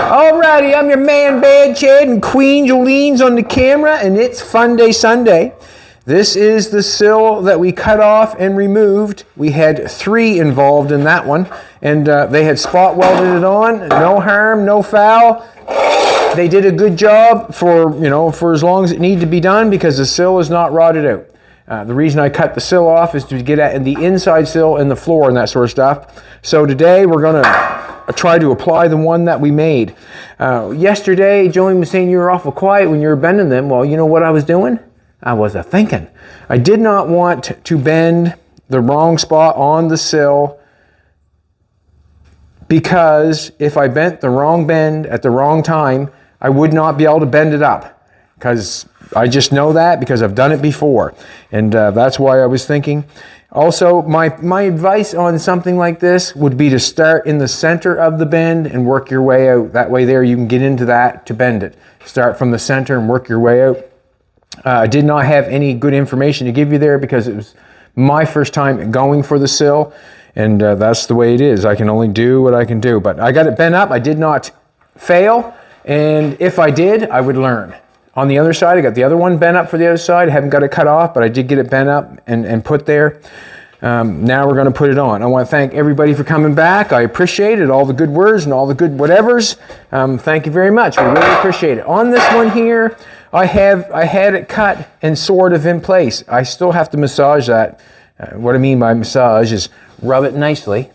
Alrighty, I'm your man Bad Chad and Queen Jolene's on the camera, and it's Fun Day Sunday. This is the sill that we cut off and removed. We had 3 involved in that one, and they had spot welded it on. No harm, no foul. They did a good job for as long as it needed to be done because the sill is not rotted out. The reason I cut the sill off is to get at the inside sill and the floor and that sort of stuff. So today we're gonna try to apply the one that we made. Yesterday, Jolene was saying you were awful quiet when you were bending them. Well, you know what I was doing? I was thinking. I did not want to bend the wrong spot on the sill because if I bent the wrong bend at the wrong time, I would not be able to bend it up, because I just know that because I've done it before, and that's why I was thinking. Also, my advice on something like this would be to start in the center of the bend and work your way out. That way there you can get into that to bend it. Start from the center and work your way out. I did not have any good information to give you there because it was my first time going for the sill, and that's the way it is. I can only do what I can do, but I got it bent up. I did not fail, and if I did, I would learn. On the other side, I got the other one bent up for the other side. I haven't got it cut off, but I did get it bent up and put there. Now we're going to put it on. I want to thank everybody for coming back. I appreciate it, all the good words and all the good whatevers. Thank you very much. We really appreciate it. On this one here, I had it cut and sort of in place. I still have to massage that. What I mean by massage is rub it nicely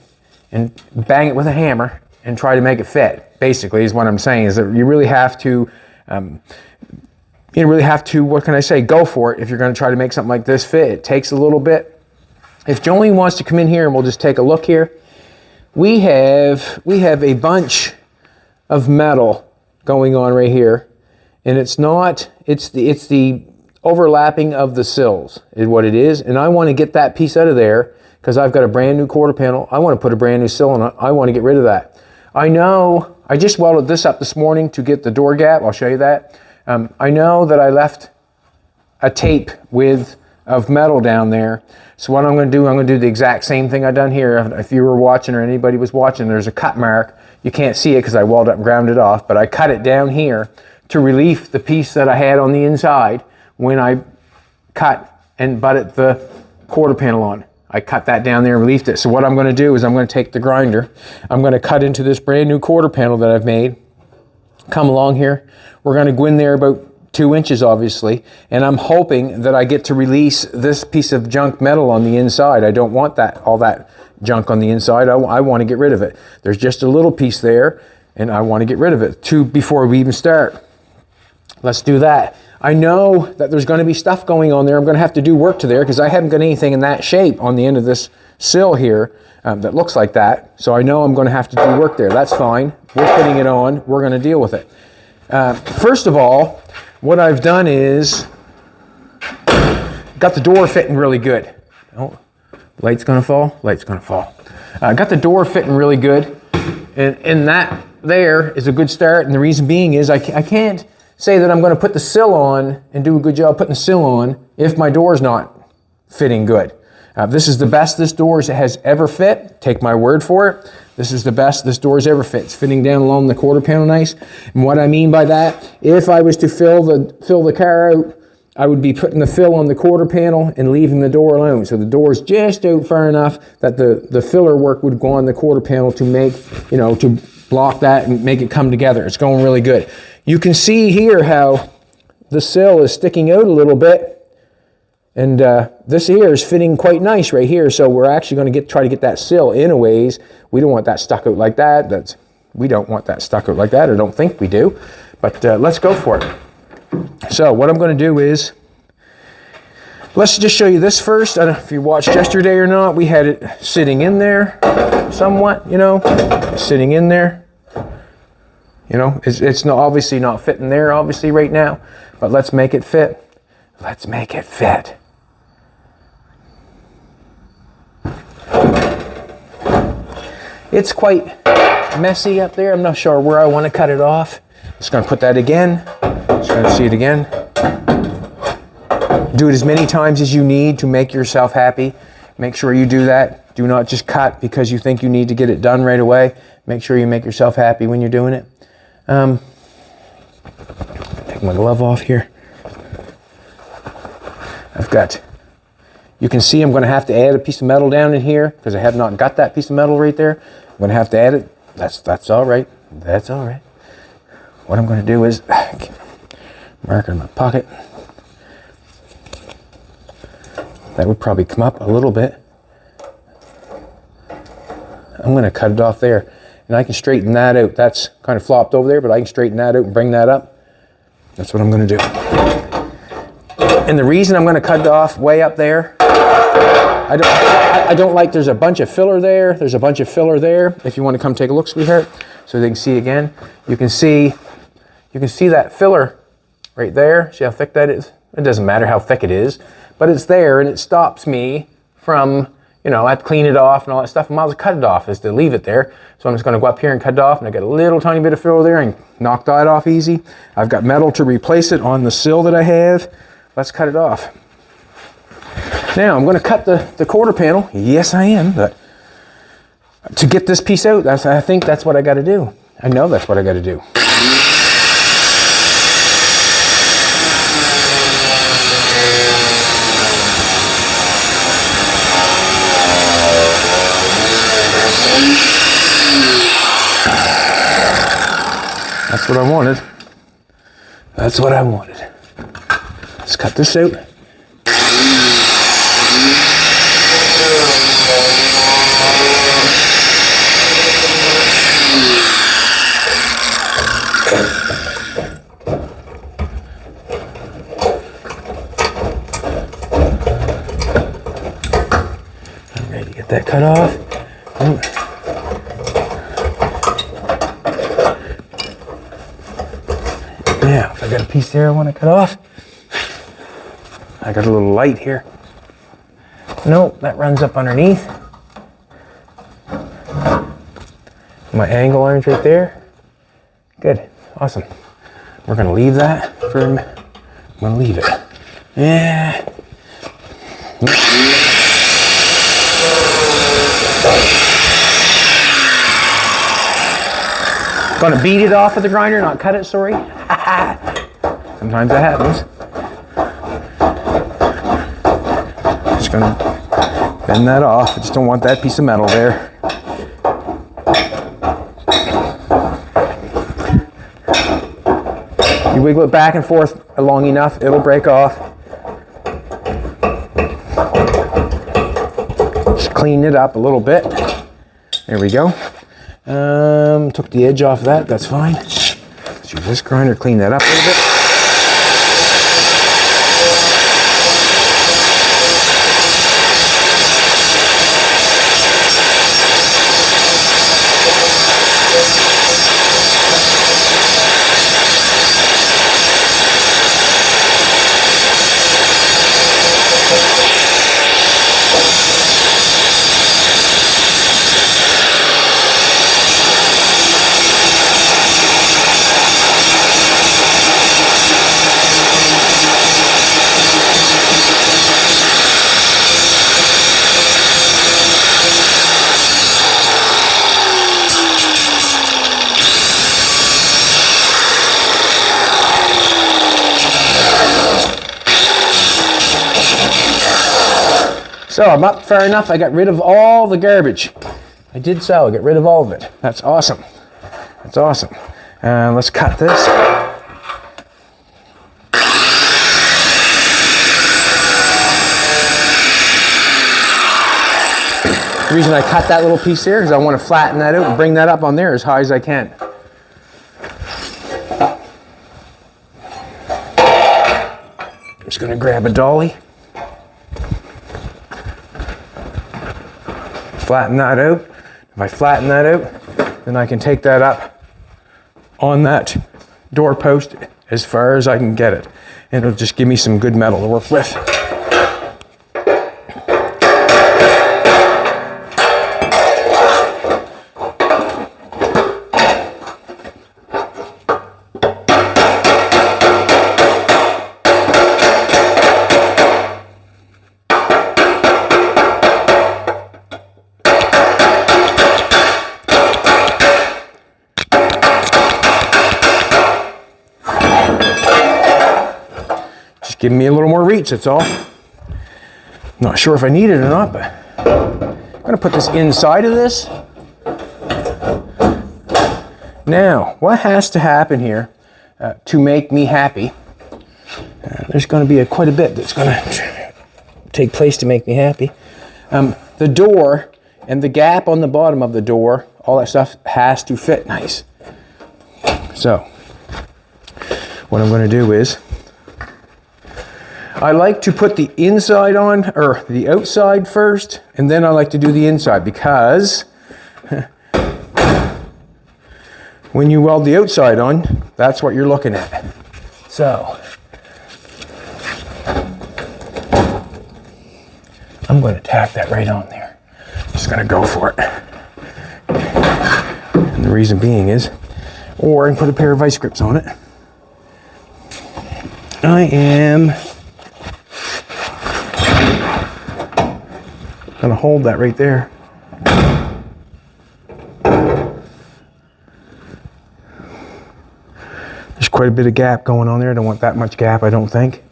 and bang it with a hammer and try to make it fit. Basically, is what I'm saying, is that you really have to what can I say, go for it if you're going to try to make something like this fit. It takes a little bit. If Jolene wants to come in here and we'll just take a look here, we have a bunch of metal going on right here, and it's the overlapping of the sills is what it is, and I want to get that piece out of there because I've got a brand new quarter panel. I want to put a brand new sill on it. I want to get rid of that. I know I just welded this up this morning to get the door gap. I'll show you that. I know that I left a tape of metal down there. So what I'm going to do the exact same thing I've done here. If you were watching or anybody was watching, there's a cut mark. You can't see it because I welded up and ground it off, but I cut it down here to relieve the piece that I had on the inside when I cut and butted the quarter panel on. I cut that down there and relieved it. So what I'm going to do is I'm going to take the grinder. I'm going to cut into this brand new quarter panel that I've made. Come along here. We're going to go in there about 2 inches, obviously, and I'm hoping that I get to release this piece of junk metal on the inside. I don't want all that junk on the inside. I want to get rid of it. There's just a little piece there, and I want to get rid of it before we even start. Let's do that. I know that there's going to be stuff going on there. I'm going to have to do work to there because I haven't got anything in that shape on the end of this sill here that looks like that. So I know I'm going to have to do work there. That's fine. We're putting it on. We're going to deal with it. First of all, what I've done is got the door fitting really good. Oh, light's going to fall? Light's going to fall. Got the door fitting really good. And that there is a good start. And the reason being is I can't say that I'm going to put the sill on and do a good job putting the sill on if my door's not fitting good. This is the best this door has ever fit. Take my word for it. This is the best this door's ever fit. It's fitting down along the quarter panel nice. And what I mean by that, if I was to fill the car out, I would be putting the fill on the quarter panel and leaving the door alone. So the door's just out far enough that the filler work would go on the quarter panel to make, to block that and make it come together. It's going really good. You can see here how the sill is sticking out a little bit. And this here is fitting quite nice right here. So we're actually going to try to get that sill in a ways. We don't want that stuck out like that. We don't want that stuck out like that, or don't think we do. But let's go for it. So what I'm going to do is, let's just show you this first. I don't know if you watched yesterday or not. We had it sitting in there somewhat, sitting in there. It's obviously not fitting there, obviously, right now. But let's make it fit. Let's make it fit. It's quite messy up there. I'm not sure where I want to cut it off. Just going to put that again. Just going to see it again. Do it as many times as you need to make yourself happy. Make sure you do that. Do not just cut because you think you need to get it done right away. Make sure you make yourself happy when you're doing it. Take my glove off here. You can see I'm going to have to add a piece of metal down in here because I have not got that piece of metal right there. I'm going to have to add it. That's all right. That's all right. What I'm going to do is mark it in my pocket. That would probably come up a little bit. I'm going to cut it off there, and I can straighten that out. That's kind of flopped over there, but I can straighten that out and bring that up. That's what I'm going to do. And the reason I'm going to cut it off way up there, I don't like, there's a bunch of filler there. There's a bunch of filler there. If you want to come take a look, sweetheart, so they can see again. You can see that filler right there. See how thick that is? It doesn't matter how thick it is, but it's there, and it stops me from, I have to clean it off and all that stuff. I might as well cut it off is to leave it there. So I'm just going to go up here and cut it off, and I got a little tiny bit of filler there and knock that off easy. I've got metal to replace it on the sill that I have. Let's cut it off. Now I'm going to cut the quarter panel. Yes, I am. But to get this piece out, I think that's what I got to do. I know that's what I got to do. That's what I wanted. That's what I wanted. Let's cut this out. I'm ready to get that cut off. Yeah, if I got a piece there I want to cut off. I got a little light here. Nope, that runs up underneath. My angle iron's right there. Good, awesome. We're gonna leave that for a minute. I'm gonna leave it. Yeah. Gonna beat it off with the grinder, not cut it, sorry. Sometimes that happens. Just gonna bend that off. I just don't want that piece of metal there. You wiggle it back and forth long enough, it'll break off. Just clean it up a little bit. There we go. Took the edge off of that, that's fine. Let's use this grinder, clean that up a little bit. So I'm up far enough, I got rid of all the garbage. I did so, I got rid of all of it. That's awesome. That's awesome. Let's cut this. The reason I cut that little piece there is I want to flatten that out and bring that up on there as high as I can. I'm just going to grab a dolly. Flatten that out. If I flatten that out, then I can take that up on that doorpost as far as I can get it. And it'll just give me some good metal to work with. giving me a little more reach, that's all. Not sure if I need it or not, but I'm gonna put this inside of this. Now, what has to happen here to make me happy? There's gonna be quite a bit that's gonna take place to make me happy. The door and the gap on the bottom of the door, all that stuff has to fit nice. So, what I'm going to do is, I like to put the inside on, or the outside first, and then I like to do the inside, because when you weld the outside on, that's what you're looking at. So, I'm going to tack that right on there. Just going to go for it. And the reason being is, or I can put a pair of vice grips on it. I am going to hold that right there. There's quite a bit of gap going on there. I don't want that much gap, I don't think.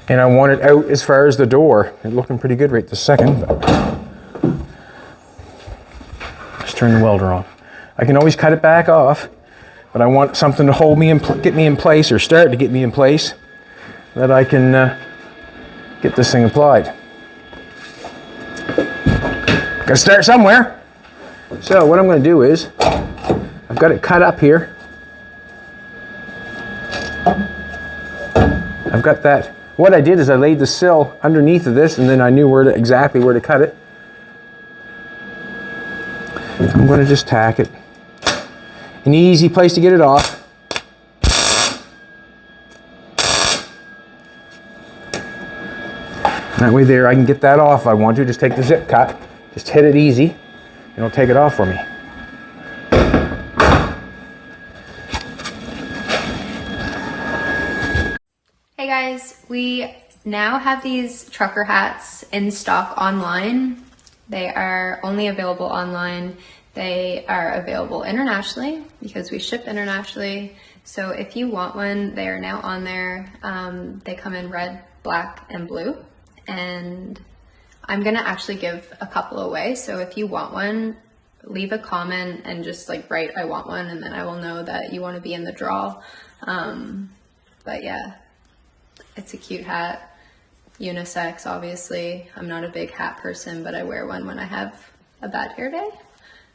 And I want it out as far as the door. It's looking pretty good right this second. But just turn the welder on. I can always cut it back off, but I want something to hold me and get me in place, or start to get me in place, that I can get this thing applied. Gotta start somewhere. So what I'm going to do is, I've got it cut up here. I've got that. What I did is I laid the sill underneath of this, and then I knew exactly where to cut it. I'm going to just tack it. An easy place to get it off. That way there, I can get that off if I want to. Just take the zip cut, just hit it easy, and it'll take it off for me. Hey guys, we now have these trucker hats in stock online. They are only available online. They are available internationally because we ship internationally. So if you want one, they are now on there. They come in red, black, and blue. And I'm gonna actually give a couple away. So if you want one, leave a comment and just like write, I want one, and then I will know that you want to be in the draw. But yeah. It's a cute hat, unisex obviously. I'm not a big hat person, but I wear one when I have a bad hair day.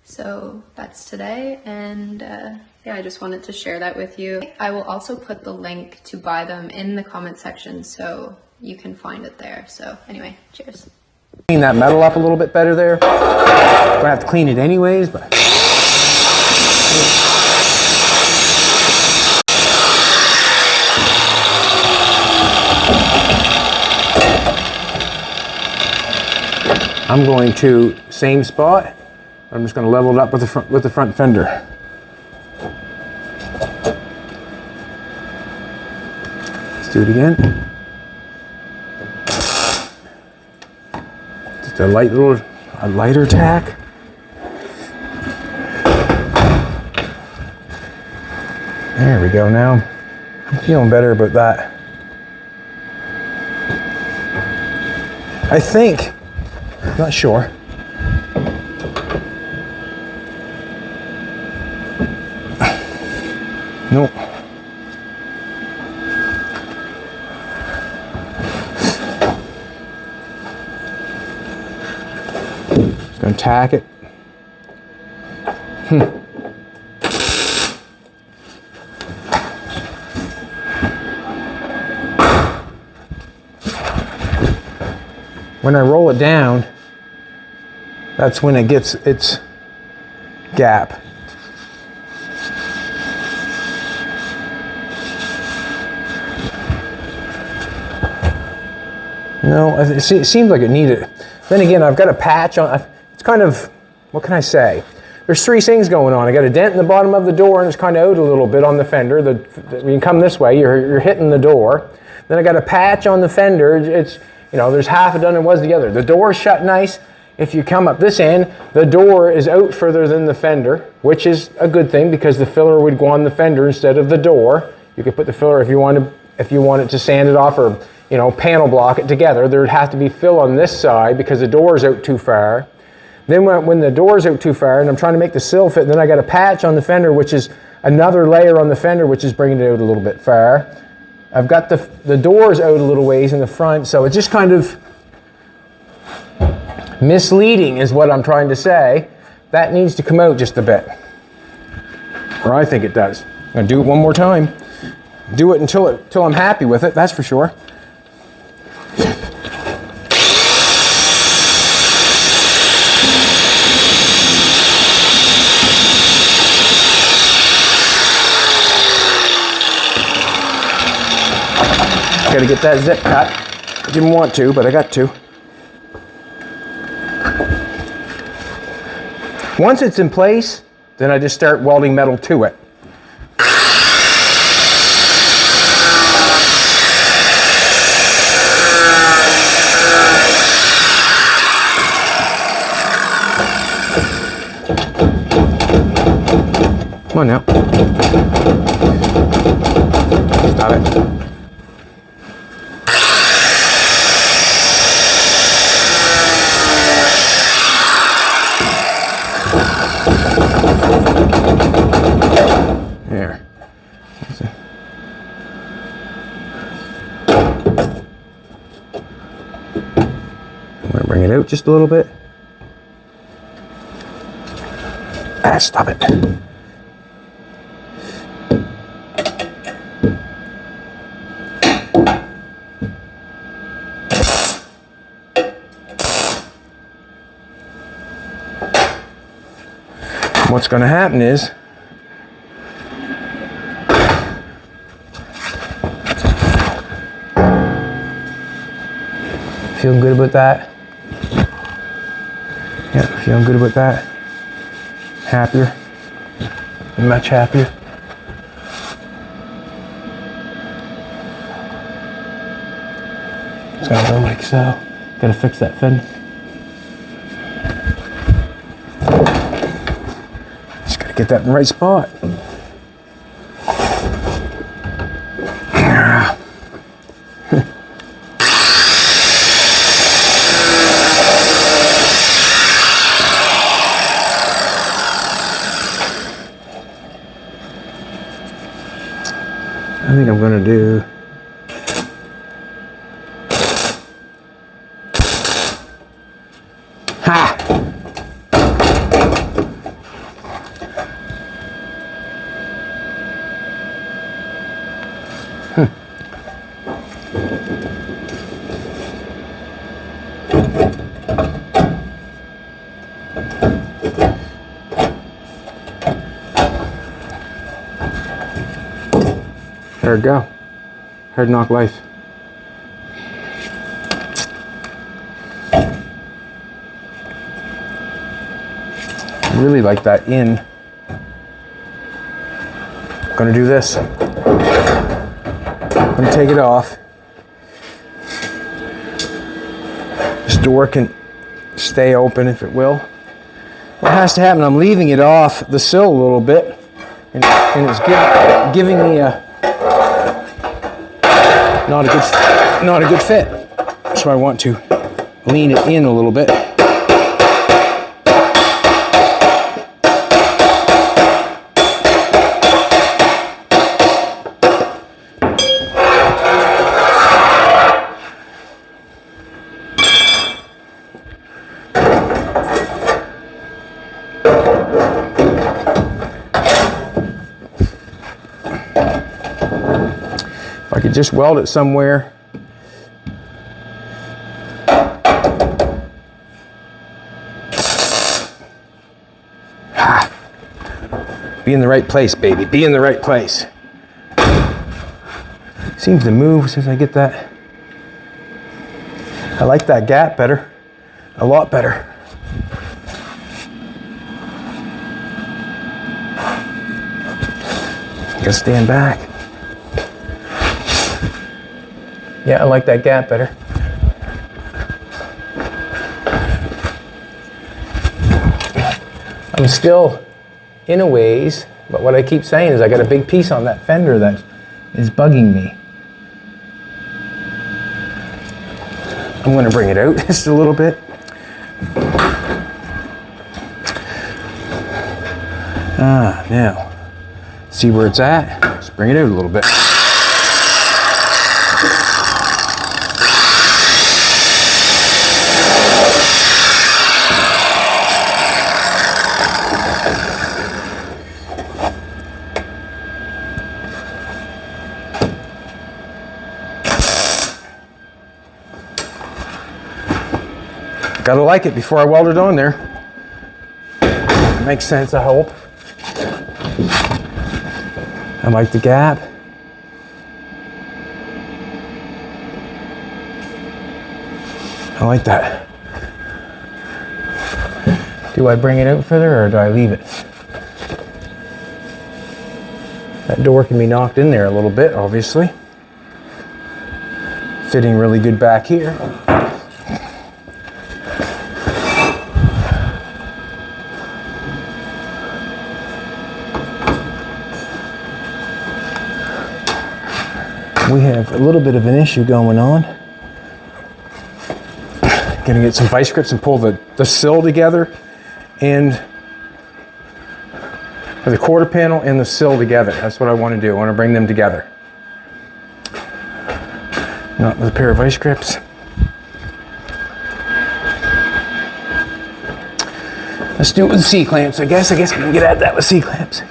So that's today, and yeah, I just wanted to share that with you. I will also put the link to buy them in the comment section so you can find it there. So anyway, cheers. Clean that metal up a little bit better there. I'm gonna have to clean it anyways, but. I'm going to same spot. I'm just going to level it up with the front fender. Let's do it again. Just a lighter tack. There we go. Now I'm feeling better about that. I think. Not sure. Nope. Just gonna tack it. When I roll it down, that's when it gets its gap. No, it seems like it needed it. Then again, I've got a patch on. It's kind of, what can I say? There's three things going on. I got a dent in the bottom of the door, and it's kind of out a little bit on the fender. When you come this way, you're hitting the door. Then I got a patch on the fender. It's, you know, there's half a dozen it was together. The door's shut nice. If you come up this end, the door is out further than the fender, which is a good thing because the filler would go on the fender instead of the door. You could put the filler if you wanted to sand it off or, you know, panel block it together. There'd have to be fill on this side because the door's out too far. Then when the door's out too far and I'm trying to make the sill fit, then I got a patch on the fender, which is another layer on the fender, which is bringing it out a little bit far. I've got the doors out a little ways in the front, so it's just kind of misleading is what I'm trying to say. That needs to come out just a bit. Or I think it does. I'm gonna do it one more time. Do it until I'm happy with it, that's for sure. Gotta get that zip cut. I didn't want to, but I got to. Once it's in place, then I just start welding metal to it. Come on now. Stop it. There. I'm going to bring it out just a little bit. Ah, stop it. What's going to happen is feeling good about that. Yeah, feeling good about that. Happier. Much happier. It's gonna go like so. Gotta fix that fender. Just gotta get that in the right spot. I think I'm going to do There we go. Hard knock life. I really like that in. I'm gonna do this. I'm gonna take it off. This door can stay open if it will. What has to happen, I'm leaving it off the sill a little bit, and it's giving me a not a good fit. So I want to lean it in a little bit. If I could just weld it somewhere. Be in the right place, baby. Be in the right place. Seems to move since I get that. I like that gap better. A lot better. Gotta stand back. Yeah, I like that gap better. I'm still in a ways, but what I keep saying is I got a big piece on that fender that is bugging me. I'm going to bring it out just a little bit. Now, see where it's at? Let's bring it out a little bit. Gotta like it before I weld it on there. That makes sense, I hope. I like the gap. I like that. Do I bring it out further or do I leave it? That door can be knocked in there a little bit, obviously. Fitting really good back here. We have a little bit of an issue going on. Gonna get some vice grips and pull the sill together and the quarter panel and the sill together. That's what I want to do. I want to bring them together. Not with a pair of vice grips. Let's do it with C-clamps, I guess. I guess we can get at that with C-clamps.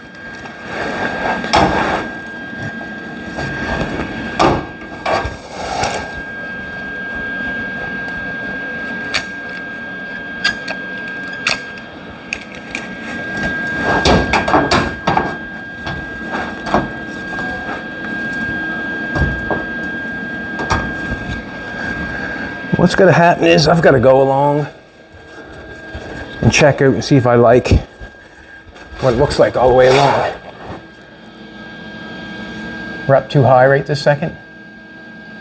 What's going to happen is I've got to go along and check out and see if I like what it looks like all the way along. We're up too high right this second.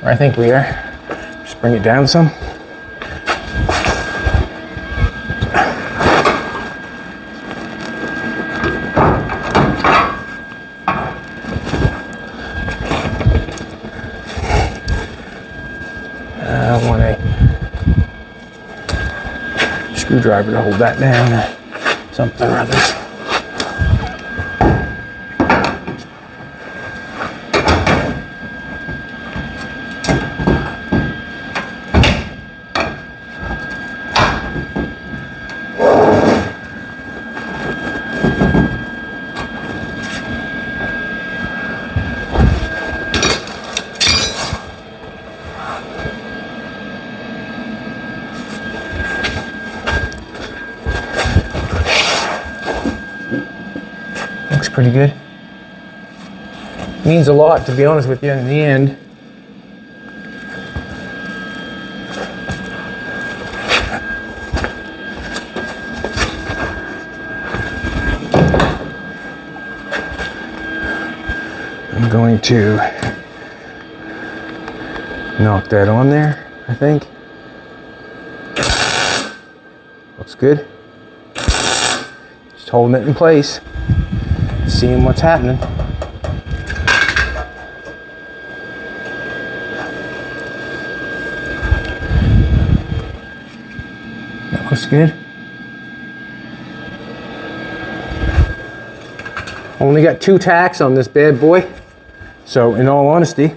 Or I think we are. Just bring it down some. I want a screwdriver to hold that down, something or other. Looks pretty good. Means a lot, to be honest with you, in the end. I'm going to knock that on there, I think. Looks good. Just holding it in place. Seeing what's happening. That looks good. Only got 2 tacks on this bad boy, so in all honesty,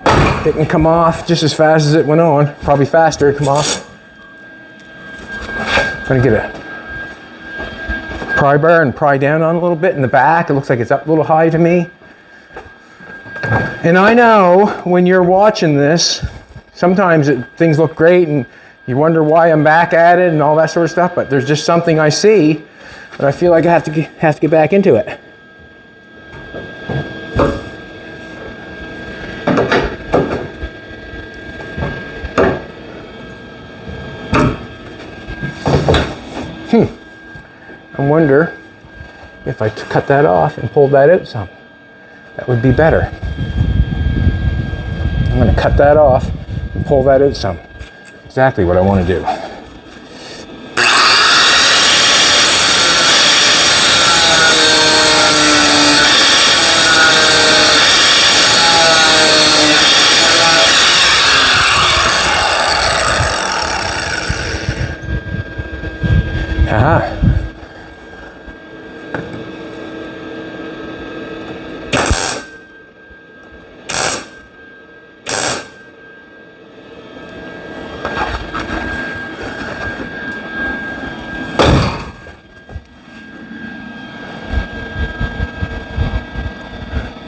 it can come off just as fast as it went on. Probably faster to come off. I'm gonna get a pry bar and pry down on a little bit in the back. It looks like it's up a little high to me. And I know when you're watching this, sometimes things look great and you wonder why I'm back at it and all that sort of stuff, but there's just something I see that I feel like I have to get back into it. I wonder if I cut that off and pulled that out some. That would be better. I'm going to cut that off and pull that out some. Exactly what I want to do.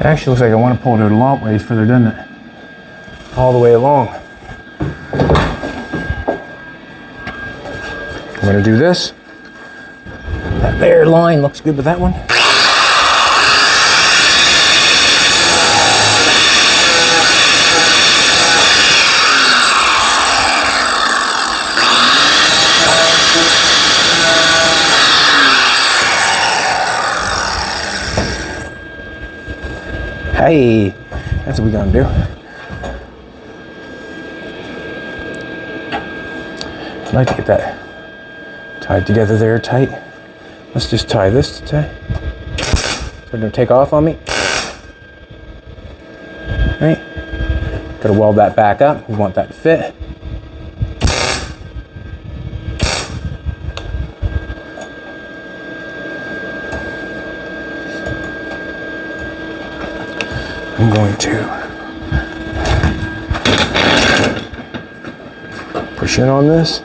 It actually looks like I want to pull it a lot ways further, doesn't it? All the way along. I'm going to do this. That there line looks good with that one. Hey, that's what we're gonna do. I'd like to get that tied together there tight. Let's just tie this tight. So it don't take off on me. Right? Gotta weld that back up. We want that to fit. I'm going to push in on this.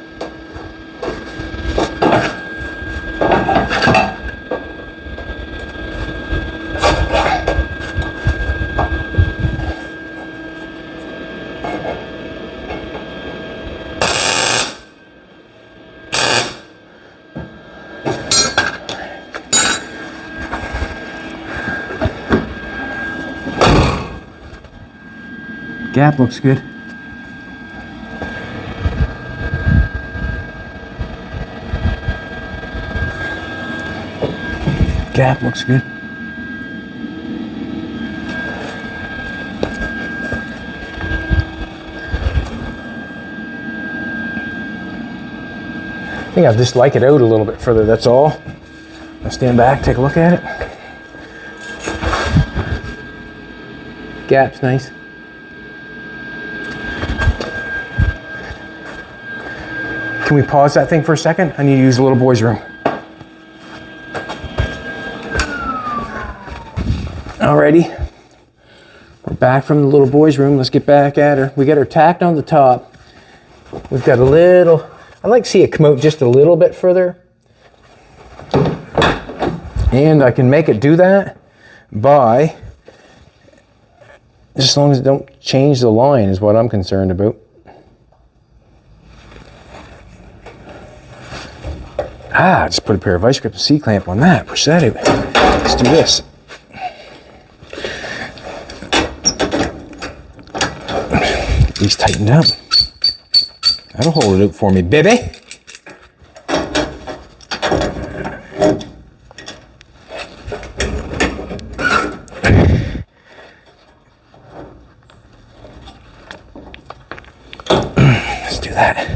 Gap looks good. Gap looks good. I think I'll just like it out a little bit further, that's all. I'll stand back, take a look at it. Gap's nice. Can we pause that thing for a second? I need to use the little boy's room. Alrighty. We're back from the little boy's room. Let's get back at her. We got her tacked on the top. We've got a little, I'd like to see it come out just a little bit further. And I can make it do that by, just as long as it don't change the line is what I'm concerned about. Just put a pair of vice grip and C-clamp on that. Push that out. Let's do this. Get these tightened up. That'll hold it out for me, baby. Let's do that.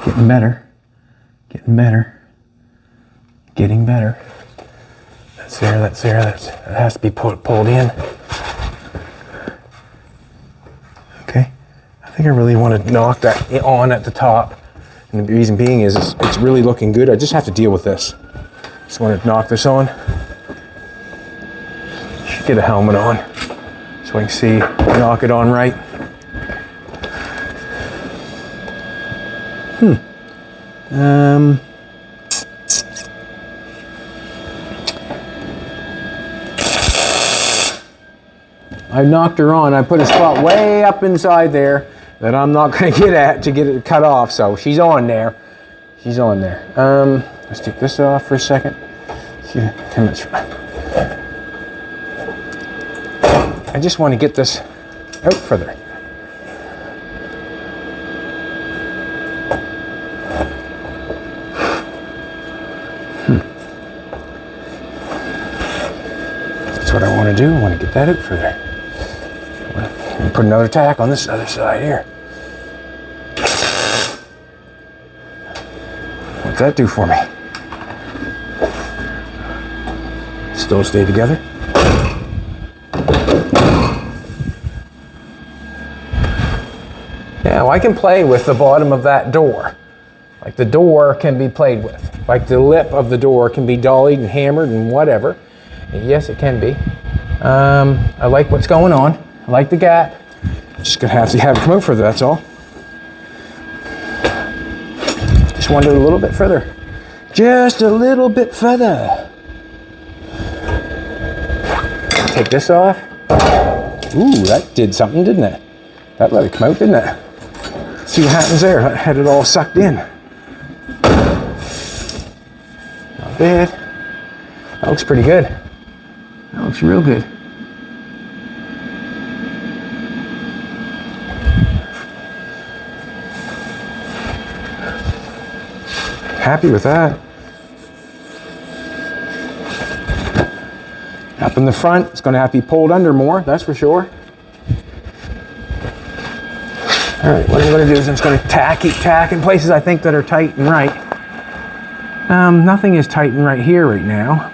Getting better, getting better, getting better. That's there, that has to be pulled in. Okay, I think I really want to knock that on at the top. And the reason being is it's really looking good. I just have to deal with this. Just want to knock this on. Should get a helmet on so I can see, knock it on right. I knocked her on. I put a spot way up inside there that I'm not going to get at to get it cut off. So she's on there. She's on there. Let's take this off for a second. I just want to get this out further. That's what I want to do. I want to get that out further. And put another tack on this other side here. What's that do for me? Still stay together. Yeah, well, I can play with the bottom of that door. Like the door can be played with. Like the lip of the door can be dollied and hammered and whatever. And yes, it can be. I like what's going on. I like the gap. Just gonna have to have it come out further, that's all. Just want it a little bit further. Just a little bit further. Take this off. Ooh, that did something, didn't it? That let it come out, didn't it? See what happens there. I had it all sucked in. Not bad. That looks pretty good. That looks real good. Happy with that. Up in the front, it's going to have to be pulled under more, that's for sure. All right, what I'm going to do is I'm just going to keep tacking places I think that are tight and right. Nothing is tight and right here right now.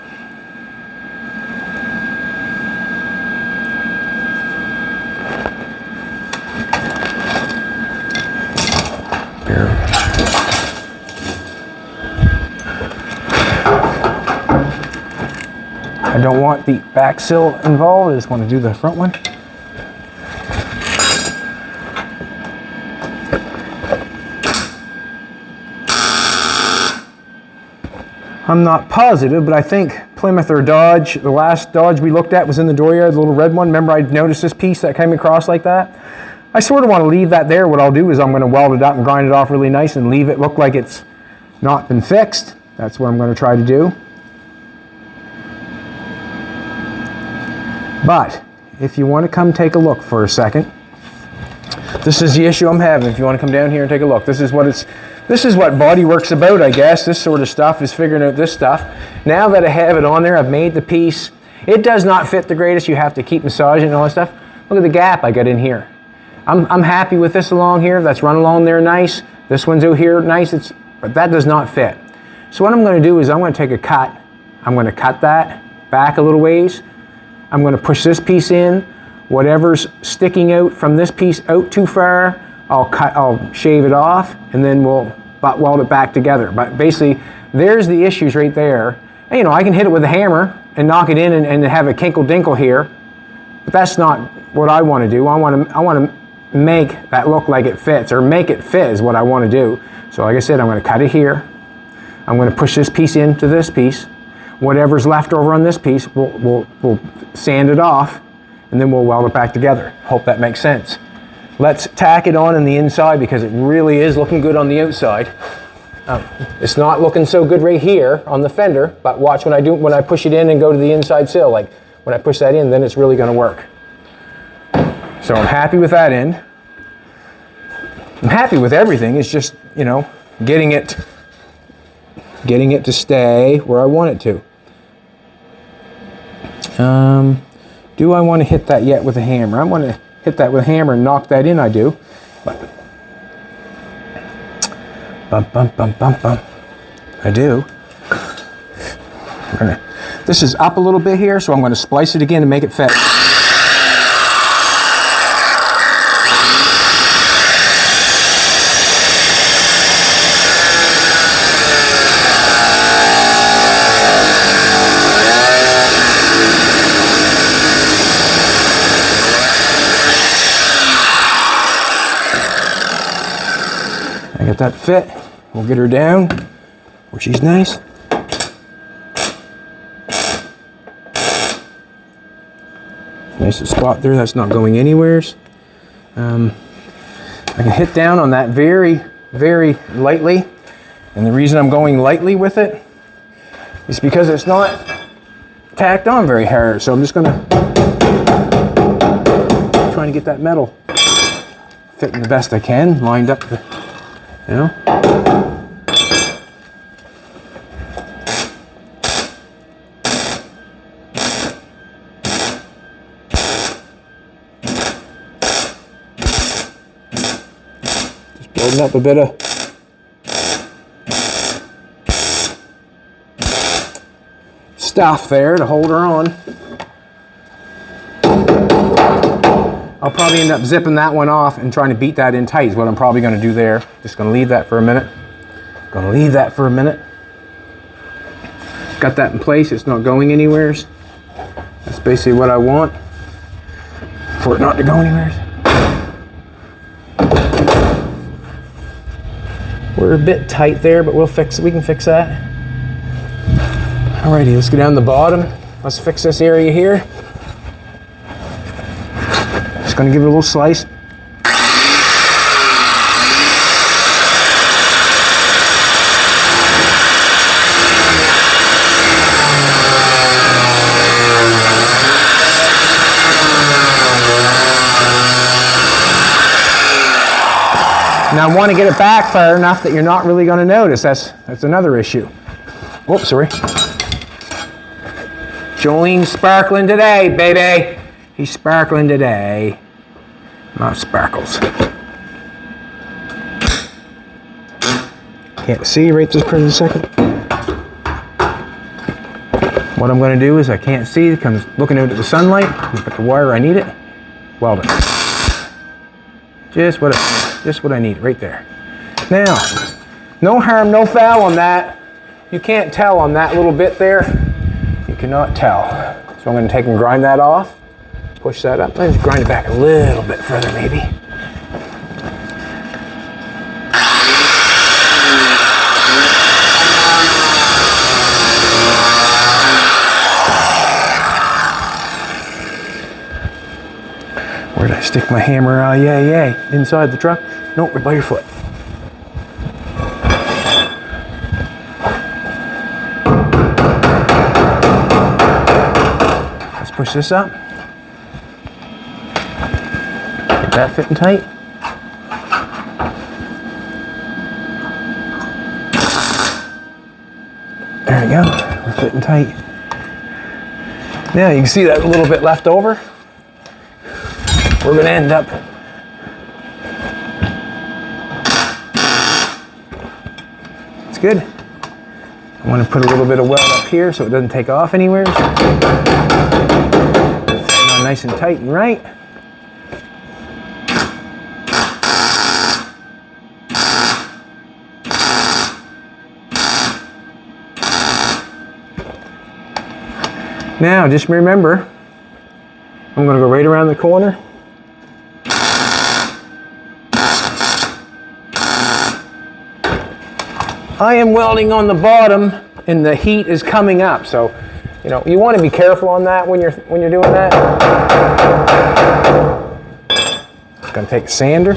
I don't want the back sill involved, I just want to do the front one. I'm not positive, but I think Plymouth or Dodge, the last Dodge we looked at was in the dooryard, the little red one. Remember I noticed this piece that came across like that? I sort of want to leave that there. What I'll do is I'm going to weld it up and grind it off really nice and leave it look like it's not been fixed. That's what I'm going to try to do. But if you want to come take a look for a second, this is the issue I'm having. If you want to come down here and take a look, this is what bodywork's about, I guess. This sort of stuff is figuring out this stuff. Now that I have it on there, I've made the piece. It does not fit the greatest. You have to keep massaging and all that stuff. Look at the gap I got in here. I'm happy with this along here. That's run along there nice. This one's out here nice. But that does not fit. So what I'm going to do is I'm going to take a cut. I'm going to cut that back a little ways. I'm going to push this piece in. Whatever's sticking out from this piece out too far, I'll shave it off, and then we'll weld it back together. But basically, there's the issues right there. And, you know, I can hit it with a hammer and knock it in and have a kinkle dinkle here, but that's not what I want to do. I want to make that look like it fits, or make it fit is what I want to do. So like I said, I'm going to cut it here. I'm going to push this piece into this piece. Whatever's left over on this piece, we'll sand it off, and then we'll weld it back together. Hope that makes sense. Let's tack it on the inside because it really is looking good on the outside. It's not looking so good right here on the fender, but watch when I push it in and go to the inside sill. Like when I push that in, then it's really going to work. So I'm happy with that end. I'm happy with everything. It's just, you know, getting it to stay where I want it to. Do I want to hit that yet with a hammer? I want to hit that with a hammer and knock that in, I do. But bump, bump, bump, bump, bump. I do. This is up a little bit here, so I'm going to splice it again to make it fit. Get that fit. We'll get her down where she's nice. Nice spot there. That's not going anywheres. I can hit down on that very, very lightly. And the reason I'm going lightly with it is because it's not tacked on very hard. So I'm just going to try to get that metal fitting the best I can, lined up the, you know. Just building up a bit of stuff there to hold her on. I'll probably end up zipping that one off and trying to beat that in tight is what I'm probably going to do there. Just going to leave that for a minute. Gonna leave that for a minute. Got that in place, it's not going anywhere. That's basically what I want, for it not to go anywhere. We're a bit tight there, but we can fix that. Alrighty, let's go down the bottom. Let's fix this area here. Just gonna give it a little slice. Now I want to get it back far enough that you're not really going to notice. That's another issue. Whoops, sorry. Jolene's sparkling today, baby. He's sparkling today. Not sparkles. Can't see right this present second. What I'm going to do is I can't see. It comes looking out at the sunlight. Put the wire I need it. Weld it. Just what I need right there. Now, no harm, no foul on that. You can't tell on that little bit there. You cannot tell. So I'm going to take and grind that off. Push that up. Let's grind it back a little bit further maybe. Where did I stick my hammer? Oh, yay. Inside the truck? Nope, right by your foot. Let's push this up. Get that fitting tight. There we go. We're fitting tight. Now you can see that little bit left over. We're going to end up it's good. I want to put a little bit of weld up here so it doesn't take off anywhere. Nice and tight and right. Now just remember, I'm going to go right around the corner. I am welding on the bottom and the heat is coming up, so you want to be careful on that when you're doing that. I'm going to take a sander.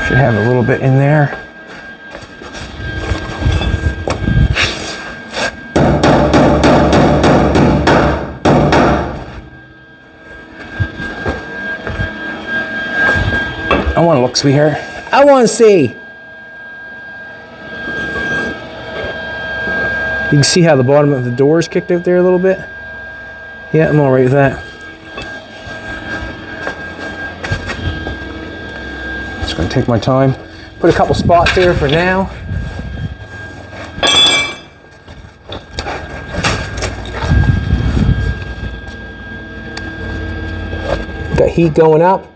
Should have a little bit in there. I want to look, sweetheart. I want to see. You can see how the bottom of the door is kicked out there a little bit. Yeah, I'm all right with that. Just going to take my time. Put a couple spots there for now. Got heat going up.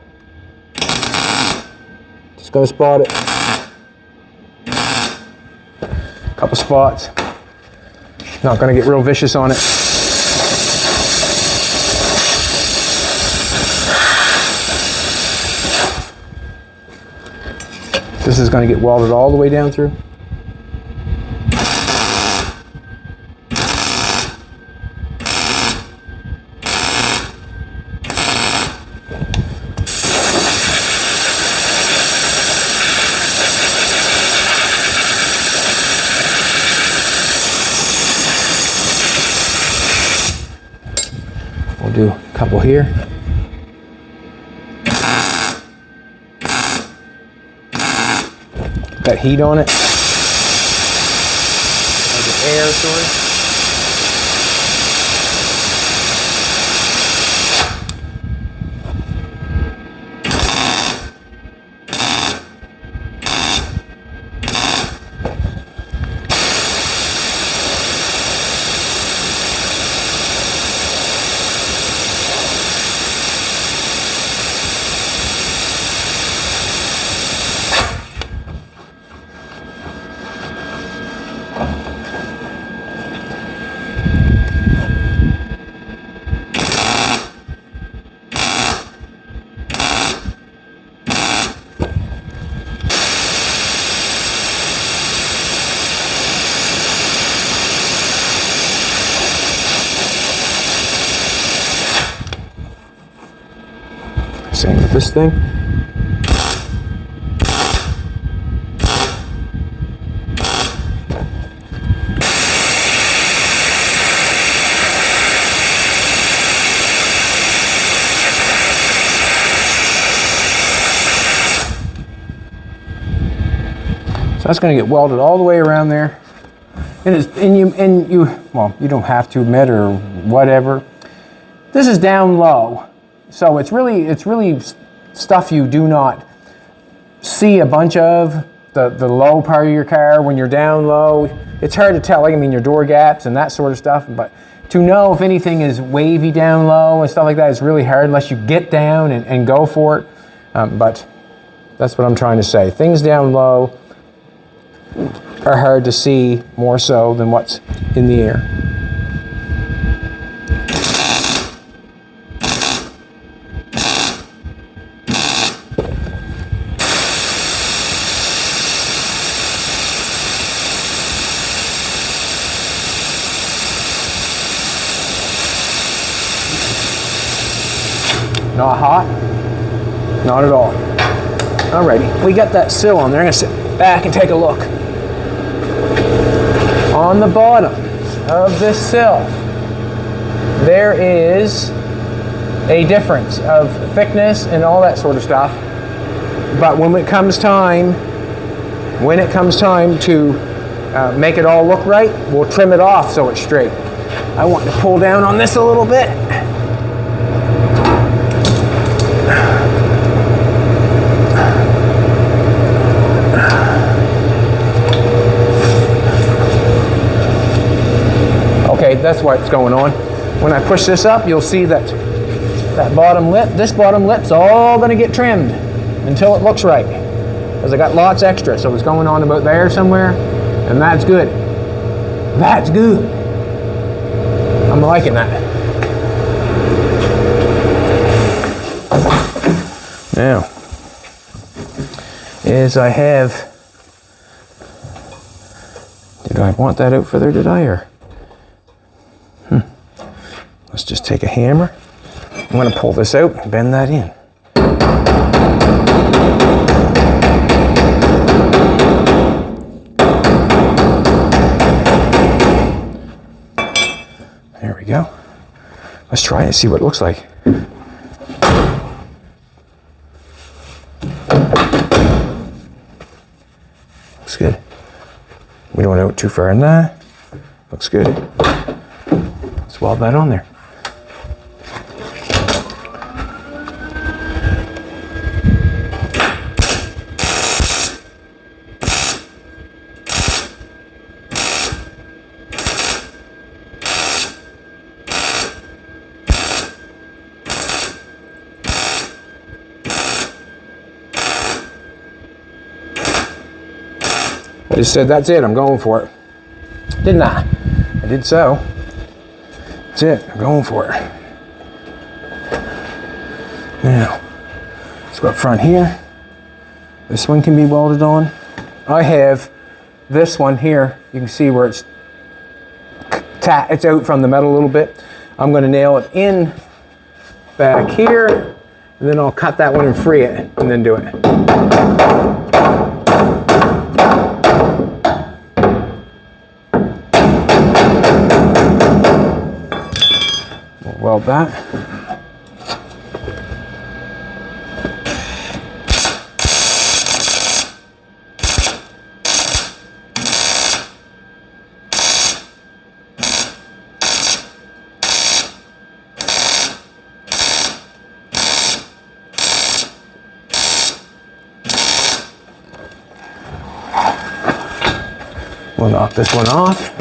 Just going to spot it. Couple spots. Not going to get real vicious on it. This is going to get welded all the way down through. We'll do a couple here. That heat on it. Air, sorry. Same with this thing. So that's going to get welded all the way around there. And you well, you don't have to admit or whatever. This is down low, so it's really stuff you do not see a bunch of. The low part of your car when you're down low, it's hard to tell. Like, I mean, your door gaps and that sort of stuff, but to know if anything is wavy down low and stuff like that is really hard unless you get down and go for it. But that's what I'm trying to say. Things down low are hard to see more so than what's in the air. Not hot? Not at all. Alrighty, we got that sill on there. I'm gonna sit back and take a look. On the bottom of this sill, there is a difference of thickness and all that sort of stuff. But when it comes time to make it all look right, we'll trim it off so it's straight. I want to pull down on this a little bit. Okay, that's what's going on. When I push this up, you'll see that bottom lip, this bottom lip's all gonna get trimmed until it looks right. Because I got lots extra, so it's going on about there somewhere, and that's good. That's good. I'm liking that. Now, as I have, did I want that out further, did I, or? Let's just take a hammer. I'm going to pull this out and bend that in. There we go. Let's try it and see what it looks like. Looks good. We don't want to go too far in that. Looks good. Let's weld that on there. I just said, that's it, I'm going for it. Didn't I? I did so. That's it, I'm going for it. Now, let's go up front here. This one can be welded on. I have this one here. You can see where it's out from the metal a little bit. I'm going to nail it in back here, and then I'll cut that one and free it, and then do it. Weld that. We'll knock this one off.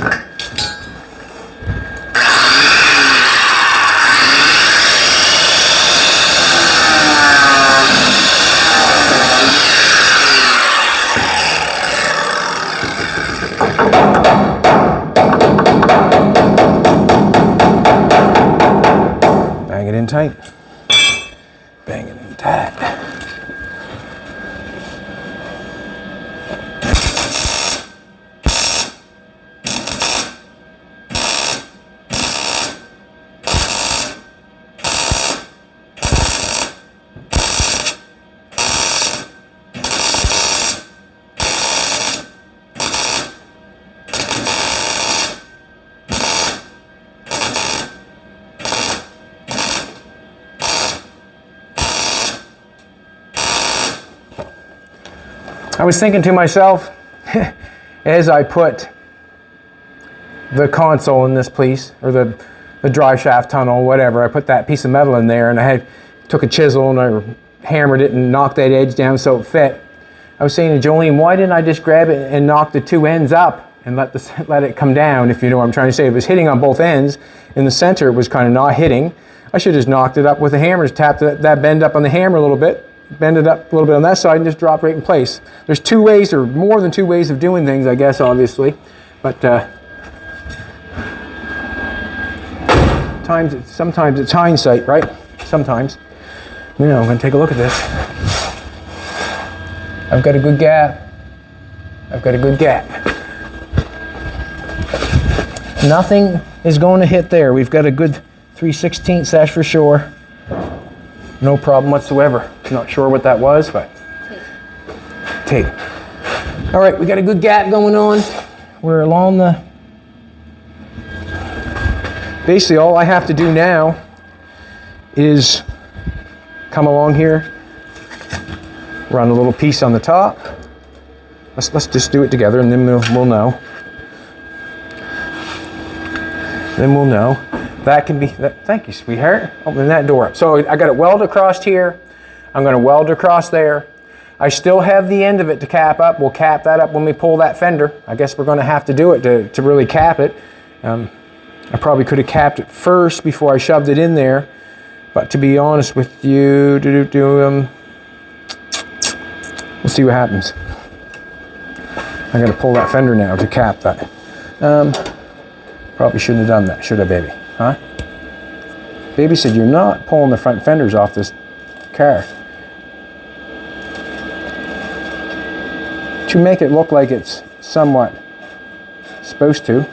Bang it in tight. Bang it in tight. I was thinking to myself, as I put the console in this piece, or the drive shaft tunnel, whatever, I put that piece of metal in there, and I took a chisel and I hammered it and knocked that edge down so it fit. I was saying to Jolene, why didn't I just grab it and knock the two ends up and let it come down, if you know what I'm trying to say. It was hitting on both ends. In the center, it was kind of not hitting. I should have just knocked it up with a hammer, just tapped that bend up on the hammer a little bit, bend it up a little bit on that side, and just drop right in place. There's two ways, or more than two ways of doing things, I guess, obviously. But sometimes it's hindsight, right? Sometimes. You know, I'm going to take a look at this. I've got a good gap. I've got a good gap. Nothing is going to hit there. We've got a good 3/16 that's for sure. No problem whatsoever. Not sure what that was, but tape. All right, we got a good gap going on. We're along the... Basically, all I have to do now is come along here, run a little piece on the top. Let's just do it together, and then we'll know. Then we'll know. That can be, thank you, sweetheart. Open that door up. So I got it welded across here. I'm going to weld across there. I still have the end of it to cap up. We'll cap that up when we pull that fender. I guess we're going to have to do it to really cap it. I probably could have capped it first before I shoved it in there. But to be honest with you, we'll see what happens. I'm going to pull that fender now to cap that. Probably shouldn't have done that, should I, baby? Huh? Baby said you're not pulling the front fenders off this car. To make it look like it's somewhat supposed to,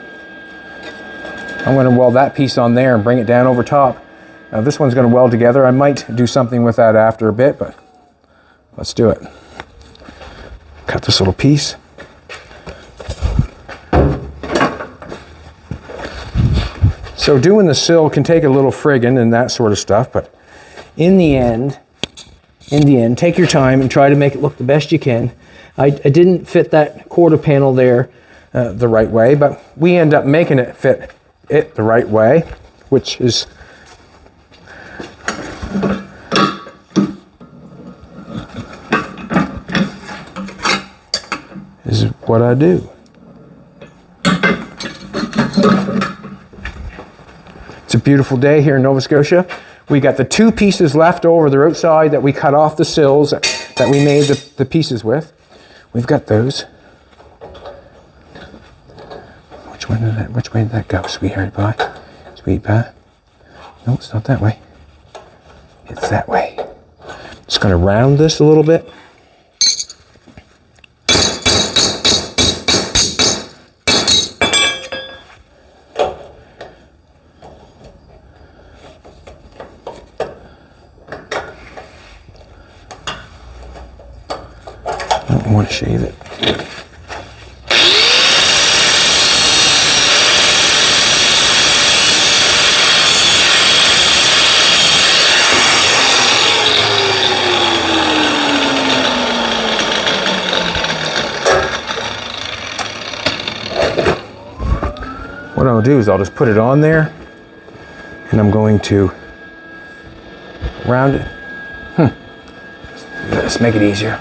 I'm going to weld that piece on there and bring it down over top. Now this one's going to weld together. I might do something with that after a bit, but let's do it. Cut this little piece. So doing the sill can take a little friggin' and that sort of stuff, but in the end, take your time and try to make it look the best you can. I didn't fit that quarter panel there the right way, but we end up making it fit it the right way, which is what I do. It's a beautiful day here in Nova Scotia. We got the two pieces left over, they're outside, that we cut off the sills that we made the pieces with. We've got those. Which way did that go, sweetheart pie? Sweet pie? No, it's not that way. It's that way. Just gonna round this a little bit. I want to shave it. What I'll do is I'll just put it on there, and I'm going to round it. Let's make it easier.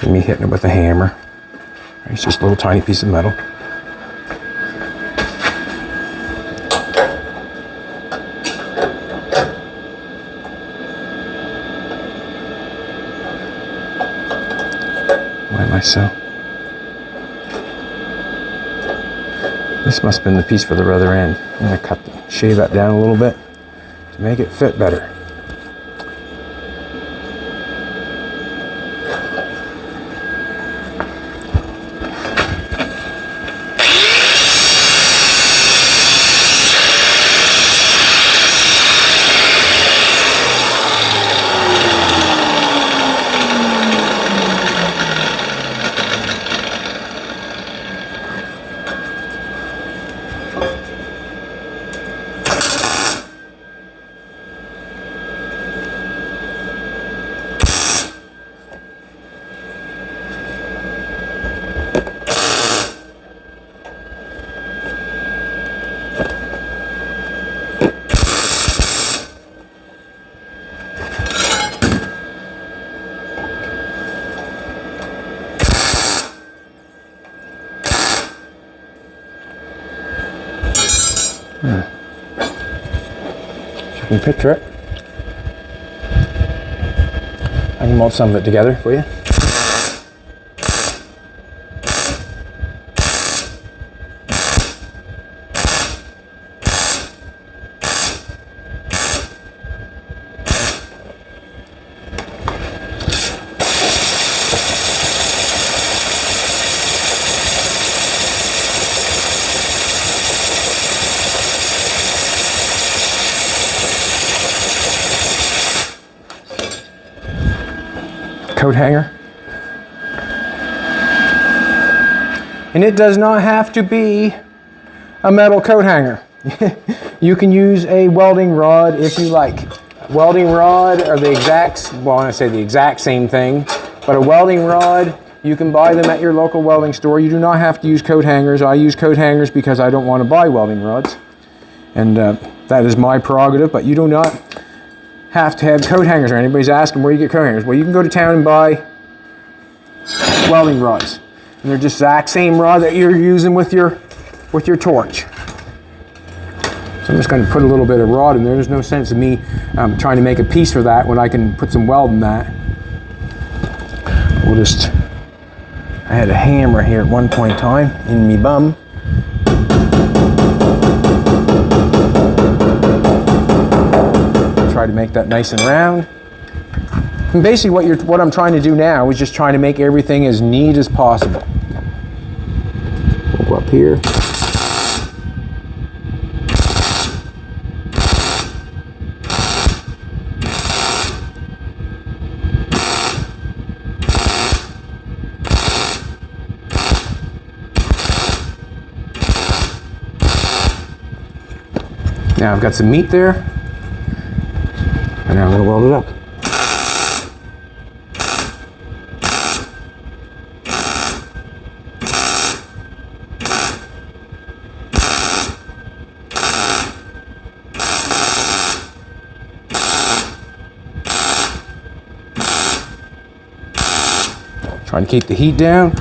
Me hitting it with a hammer. It's just a little tiny piece of metal. Why am I so? This must have been the piece for the other end. I'm going to shave that down a little bit to make it fit better. So you can picture it. I can mold some of it together for you. Coat hanger. And it does not have to be a metal coat hanger. You can use a welding rod if you like. Welding rod are the exact, well, I say the exact same thing, but a welding rod, you can buy them at your local welding store. You do not have to use coat hangers. I use coat hangers because I don't want to buy welding rods. And that is my prerogative, but you do not have to have coat hangers. Or anybody's asking where you get coat hangers. Well, you can go to town and buy welding rods, and they're just the exact same rod that you're using with your torch. So I'm just going to put a little bit of rod in there. There's no sense of me trying to make a piece for that when I can put some weld in that. We'll just, I had a hammer here at one point in time in me bum. Try to make that nice and round. And basically what I'm trying to do now is just trying to make everything as neat as possible. We'll go up here. Now I've got some meat there. And now I'm going to weld it up. Trying to keep the heat down.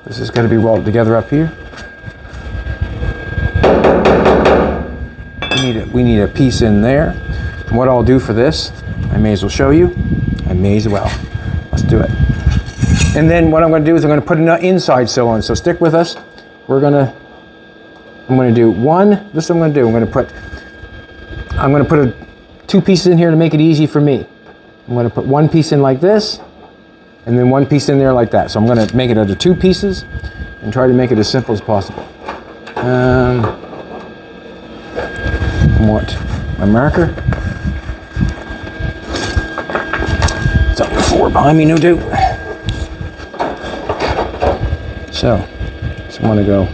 This is going to be welded together up here. We need a piece in there. And what I'll do for this, I may as well show you. I may as well. Let's do it. And then what I'm going to do is I'm going to put an inside sill on. So stick with us. I'm going to do one. This is what I'm going to do. I'm going to put two pieces in here to make it easy for me. I'm going to put one piece in like this, and then one piece in there like that. So I'm going to make it into two pieces and try to make it as simple as possible. I want my marker. It's on the floor behind me, no doubt. So I'm going to go,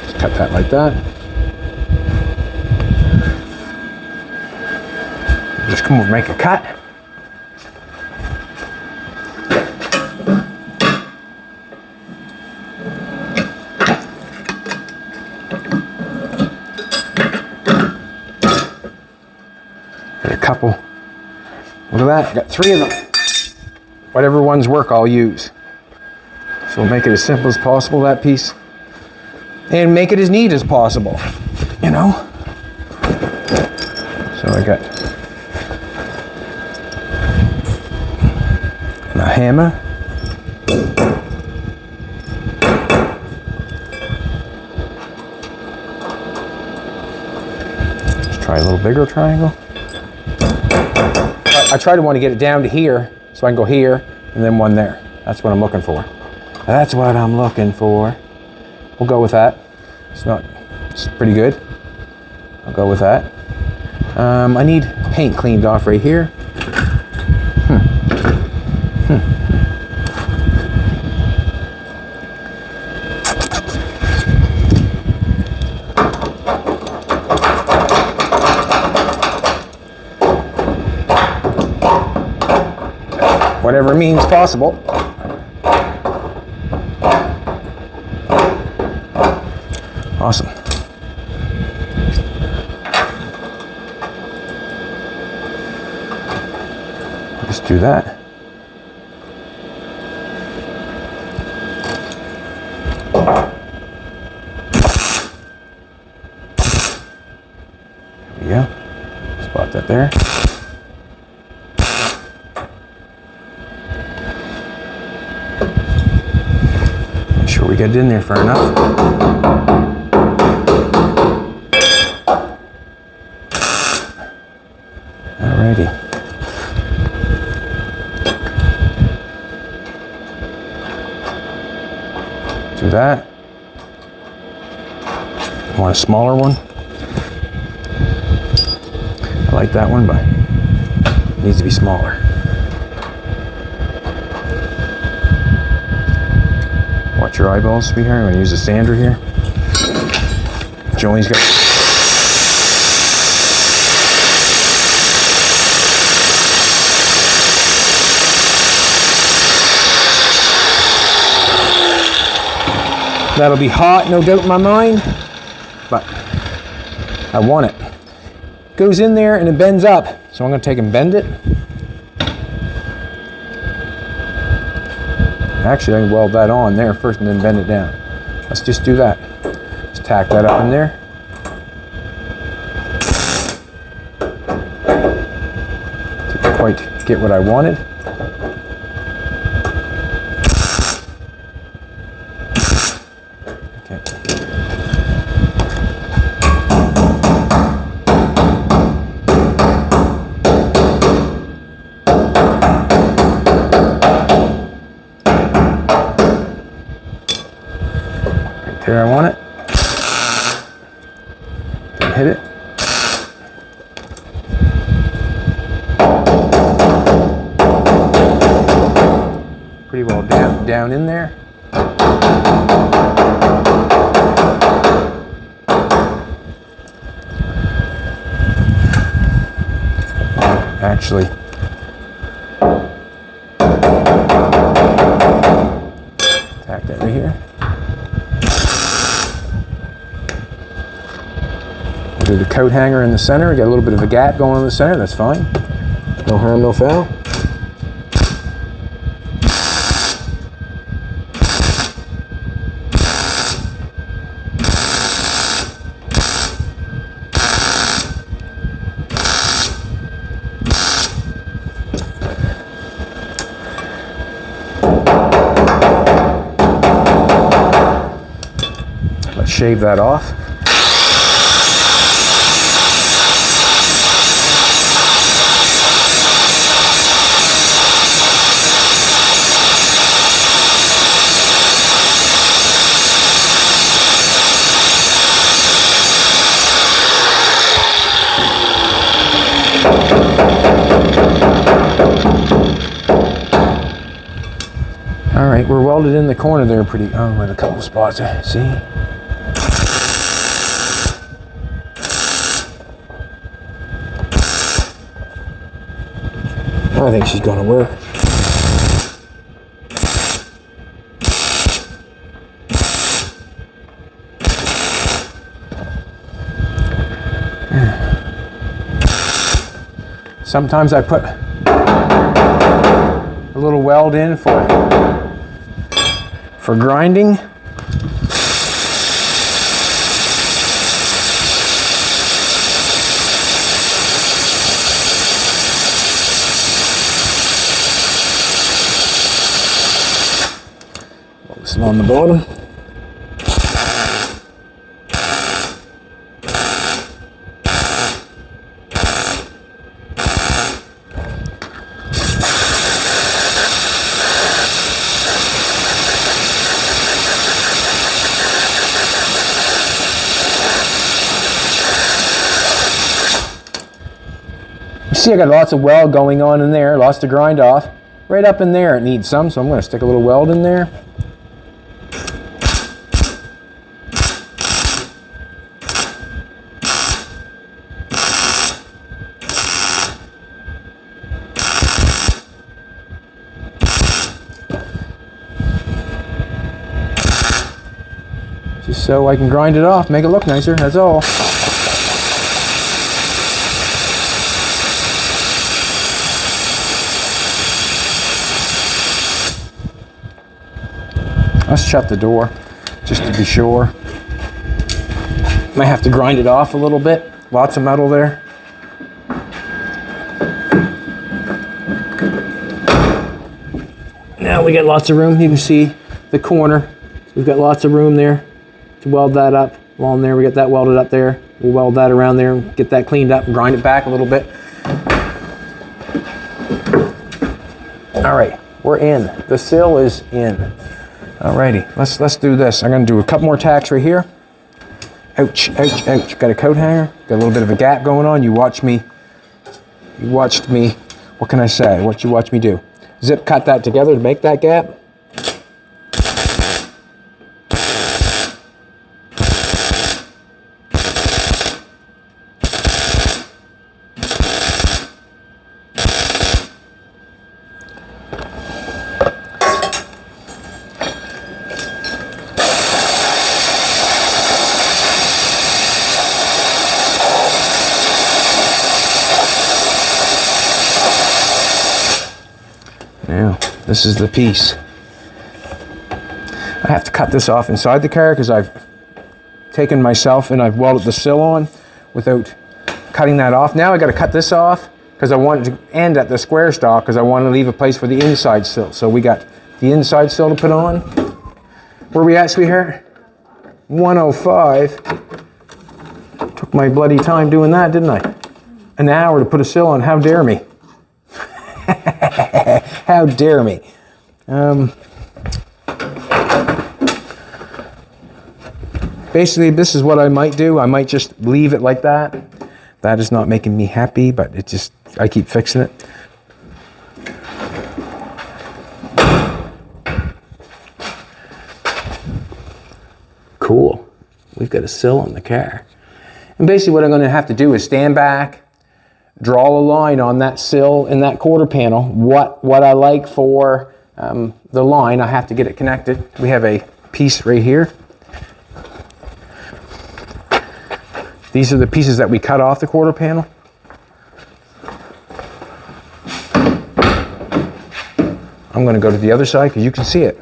just cut that like that. Just come over and make a cut. Couple. Look at that, got three of them. Whatever ones work, I'll use. So we'll make it as simple as possible, that piece. And make it as neat as possible, you know? So I got a hammer. Let's try a little bigger triangle. I try to want to get it down to here, so I can go here, and then one there. That's what I'm looking for. That's what I'm looking for. We'll go with that. It's pretty good. I'll go with that. I need paint cleaned off right here. Whatever means possible. Awesome. Just do that. There we go. Spot that there. Make sure we get it in there far enough. Alrighty. Do that. Want a smaller one? I like that one, but it needs to be smaller. Watch your eyeballs, sweetheart. I'm going to use a sander here. Jolie's got... That'll be hot, no doubt in my mind, but I want it. Goes in there and it bends up, so I'm going to take and bend it. Actually, I can weld that on there first and then bend it down. Let's just do that. Just tack that up in there. Didn't quite get what I wanted. There I want it. Then hit it. Pretty well down in there. Actually, tack that right here. Do the coat hanger in the center. Got a little bit of a gap going in the center. That's fine. No harm, no foul. Let's shave that off. All right, we're welded in the corner there pretty, with a couple spots, see? I think she's gonna work. Sometimes I put a little weld in for grinding. This on the bottom. You see I got lots of weld going on in there, lots to grind off. right up in there it needs some, so I'm going to stick a little weld in there. Just so I can grind it off, make it look nicer, that's all. Let's shut the door, just to be sure. Might have to grind it off a little bit. Lots of metal there. Now we got lots of room. You can see the corner. We've got lots of room there to weld that up. While in there, we got that welded up there. We'll weld that around there and get that cleaned up and grind it back a little bit. All right, we're in. The sill is in. Alrighty, let's do this. I'm gonna do a couple more tacks right here. Ouch, ouch, ouch. Got a coat hanger, got a little bit of a gap going on. You watched me, what can I say? What you watched me do? Zip cut that together to make that gap. Now, this is the piece. I have to cut this off inside the car because I've taken myself and I've welded the sill on without cutting that off. Now I got to cut this off because I want it to end at the square stock because I want to leave a place for the inside sill. So we got the inside sill to put on. Where are we at, sweetheart? 105. Took my bloody time doing that, didn't I? An hour to put a sill on. How dare me? How dare me? Basically, this is what I might do. I might just leave it like that. That is not making me happy, but it just, I keep fixing it. Cool. We've got a sill on the car. And basically what I'm going to have to do is stand back, draw a line on that sill in that quarter panel. What I like for the line, I have to get it connected. We have a piece right here. These are the pieces that we cut off the quarter panel. I'm going to go to the other side because you can see it.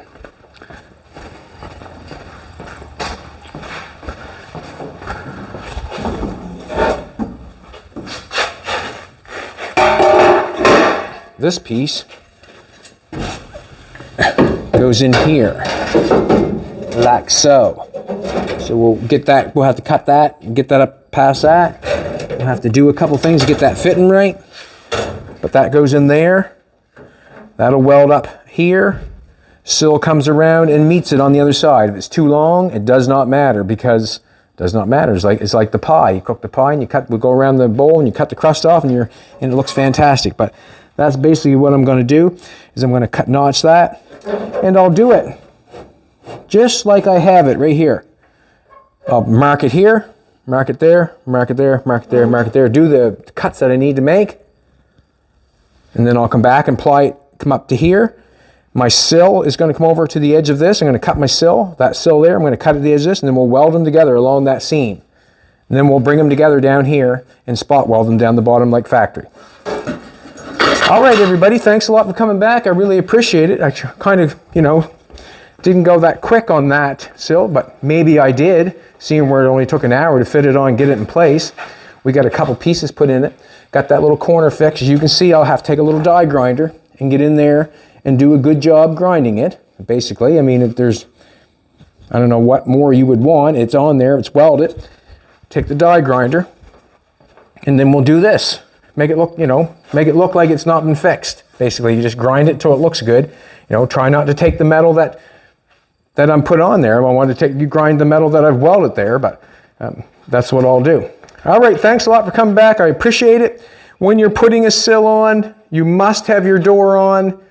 This piece goes in here, like so. So we'll get that, we'll have to cut that and get that up past that. We'll have to do a couple things to get that fitting right. But that goes in there. That'll weld up here. Sill comes around and meets it on the other side. If it's too long, it does not matter because it does not matter. It's like the pie. You cook the pie and you cut, we go around the bowl and you cut the crust off and it looks fantastic. But that's basically what I'm going to do, is I'm going to cut notch that, and I'll do it just like I have it right here. I'll mark it here, mark it there, mark it there, mark it there, mark it there, do the cuts that I need to make, and then I'll come back and apply it, come up to here. My sill is going to come over to the edge of this. I'm going to cut my sill, that sill there, I'm going to cut at the edge of this, and then we'll weld them together along that seam. And then we'll bring them together down here and spot weld them down the bottom like factory. All right, everybody, thanks a lot for coming back. I really appreciate it. I kind of, didn't go that quick on that sill, but maybe I did, seeing where it only took an hour to fit it on, get it in place. We got a couple pieces put in it. Got that little corner fixed. As you can see, I'll have to take a little die grinder and get in there and do a good job grinding it. Basically, I mean, there's, I don't know what more you would want. It's on there, it's welded. Take the die grinder, and then we'll do this. Make it look, make it look like it's not been fixed. Basically, you just grind it till it looks good. Try not to take the metal that I'm put on there. I want to you grind the metal that I've welded there, but that's what I'll do. All right, thanks a lot for coming back. I appreciate it. When you're putting a sill on, you must have your door on.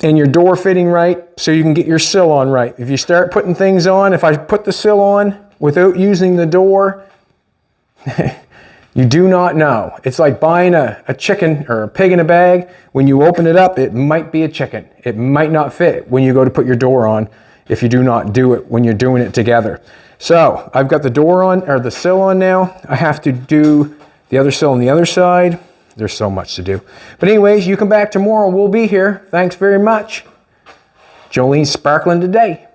and your door fitting right so you can get your sill on right. If you start putting things on, if I put the sill on without using the door, you do not know. It's like buying a chicken or a pig in a bag. When you open it up, it might be a chicken. It might not fit when you go to put your door on if you do not do it when you're doing it together. So I've got the door on, or the sill on now. I have to do the other sill on the other side. There's so much to do. But anyways, you come back tomorrow. We'll be here. Thanks very much. Jolene's sparkling today.